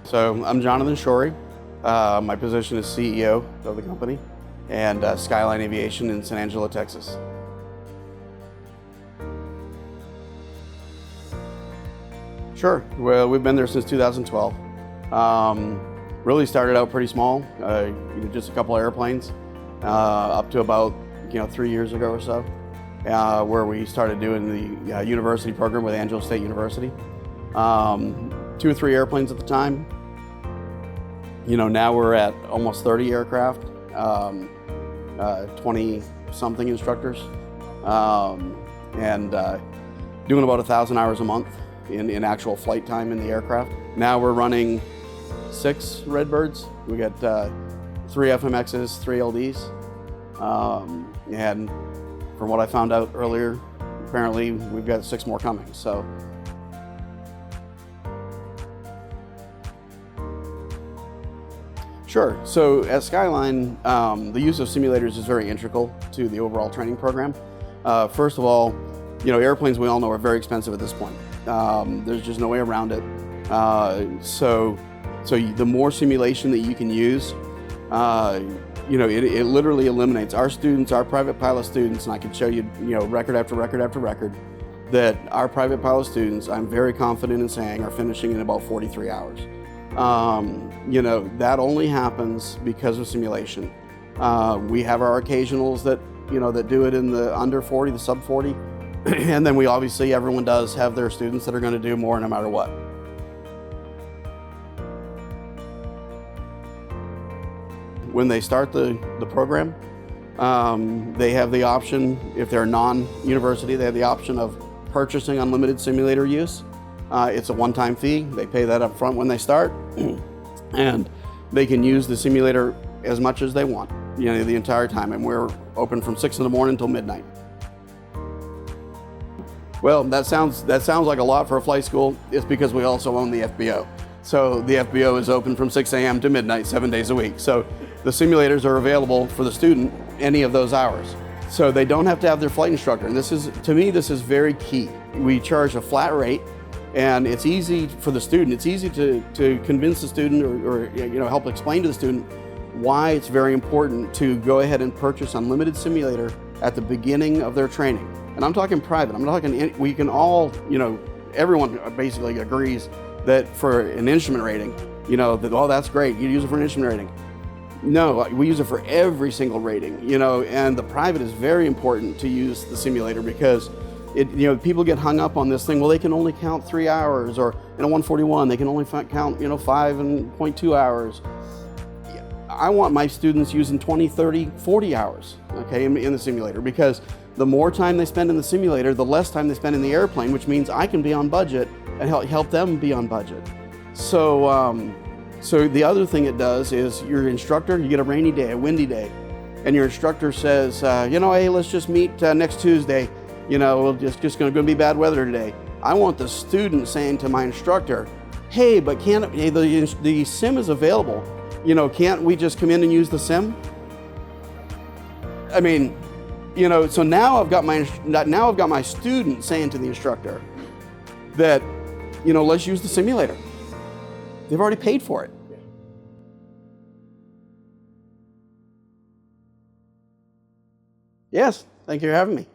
So I'm Jonathan Shorey. My position is CEO of the company and Skyline Aviation in San Angelo, Texas. Sure. Well, we've been there since 2012. Really started out pretty small, just a couple of airplanes, up to about 3 years ago or so, where we started doing the university program with Angelo State University. 2 or 3 airplanes at the time. Now we're at almost 30 aircraft, 20 something instructors, and doing about 1,000 hours a month in actual flight time in the aircraft. Now we're running 6 Redbirds. We got 3 FMXs, 3 LDs, and from what I found out earlier, apparently we've got 6 more coming. So. Sure. So at Skyline, the use of simulators is very integral to the overall training program. First of all, airplanes we all know are very expensive at this point. There's just no way around it. So the more simulation that you can use, it literally eliminates our students, our private pilot students, and I can show you, record after record after record, that our private pilot students, I'm very confident in saying, are finishing in about 43 hours. That only happens because of simulation. We have our occasionals that do it in the under 40, the sub 40, and then everyone does have their students that are going to do more no matter what. When they start the program, they have the option, if they're non-university, they have the option of purchasing unlimited simulator use. It's a one-time fee. They pay that up front when they start, and they can use the simulator as much as they want, the entire time. And we're open from 6 in the morning until midnight. Well, that sounds like a lot for a flight school. It's because we also own the FBO. So the FBO is open from 6 a.m. to midnight, 7 days a week. So the simulators are available for the student any of those hours. So they don't have to have their flight instructor. And to me, this is very key. We charge a flat rate. And it's easy for the student. It's easy to convince the student or help explain to the student why it's very important to go ahead and purchase unlimited simulator at the beginning of their training. And I'm talking private. I'm talking, we can all, everyone basically agrees that for an instrument rating, that's great. You use it for an instrument rating. No, we use it for every single rating, and the private is very important to use the simulator because people get hung up on this thing. Well, they can only count 3 hours, or in a 141, they can only count 5.2 hours. I want my students using 20, 30, 40 hours, okay, in the simulator, because the more time they spend in the simulator, the less time they spend in the airplane, which means I can be on budget and help them be on budget. So, so the other thing it does is your instructor, you get a rainy day, a windy day, and your instructor says, hey, let's just meet next Tuesday. It's just going to be bad weather today. I want the student saying to my instructor, hey, but the sim is available. Can't we just come in and use the sim? I mean, so now I've got my student saying to the instructor that, let's use the simulator. They've already paid for it. Yes, thank you for having me.